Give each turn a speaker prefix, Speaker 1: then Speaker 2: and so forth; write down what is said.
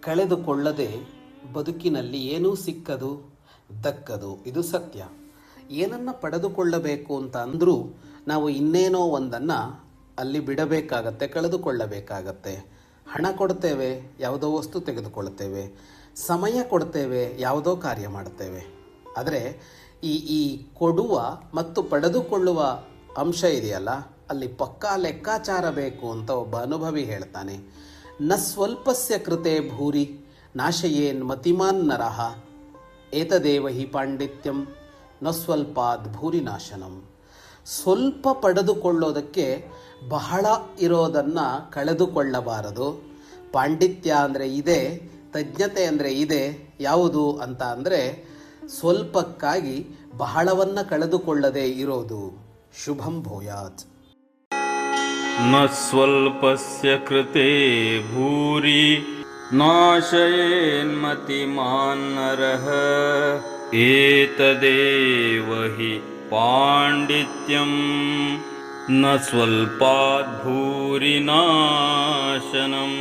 Speaker 1: ಕಳೆದುಕೊಳ್ಳದೆ ಬದುಕಿನಲ್ಲಿ ಏನೂ ಸಿಕ್ಕದು ದಕ್ಕದು, ಇದು ಸತ್ಯ. ಏನನ್ನು ಪಡೆದುಕೊಳ್ಳಬೇಕು ಅಂತ ಅಂದರೂ ನಾವು ಇನ್ನೇನೋ ಒಂದನ್ನು ಅಲ್ಲಿ ಬಿಡಬೇಕಾಗತ್ತೆ, ಕಳೆದುಕೊಳ್ಳಬೇಕಾಗತ್ತೆ. ಹಣ ಕೊಡ್ತೇವೆ, ಯಾವುದೋ ವಸ್ತು ತೆಗೆದುಕೊಳ್ತೇವೆ. ಸಮಯ ಕೊಡ್ತೇವೆ, ಯಾವುದೋ ಕಾರ್ಯ ಮಾಡ್ತೇವೆ. ಆದರೆ ಈ ಕೊಡುವ ಮತ್ತು ಪಡೆದುಕೊಳ್ಳುವ ಅಂಶ ಇದೆಯಲ್ಲ, ಅಲ್ಲಿ ಪಕ್ಕಾ ಲೆಕ್ಕಾಚಾರ ಬೇಕು ಅಂತ ಒಬ್ಬ ಅನುಭವಿ ಹೇಳ್ತಾನೆ. ನ ಸ್ವಲ್ಪಸ್ಯ ಕೃತೆ ಭೂರಿ ನಾಶಯೇನ್ ಮತಿಮಾನ್ ನರಹ ಏತದೇವ ಹಿ ಪಾಂಡಿತ್ಯಂ ನ ಸ್ವಲ್ಪಾದ್ ಭೂರಿ ನಾಶನಂ. ಸ್ವಲ್ಪ ಪಡೆದುಕೊಳ್ಳೋದಕ್ಕೆ ಬಹಳ ಇರೋದನ್ನು ಕಳೆದುಕೊಳ್ಳಬಾರದು. ಪಾಂಡಿತ್ಯ ಅಂದರೆ ಇದೆ, ತಜ್ಞತೆ ಅಂದರೆ ಇದೆ. ಯಾವುದು ಅಂತ ಅಂದರೆ ಸ್ವಲ್ಪಕ್ಕಾಗಿ ಬಹಳವನ್ನು ಕಳೆದುಕೊಳ್ಳದೆ ಇರೋದು. ಶುಭಂ ಭೂಯಾತ್.
Speaker 2: ನ ಸ್ವಲ್ಪಸ್ಯ ಕೃತೆ ಭೂರಿ ನಾಶಯೇನ್ಮತಿಮಾನ್ ನರಃ ಏತದೇವ ಹಿ ಪಾಂಡಿತ್ಯಂ ನ ಸ್ವಲ್ಪಾದ್ ಭೂರಿ ನಾಶನಂ.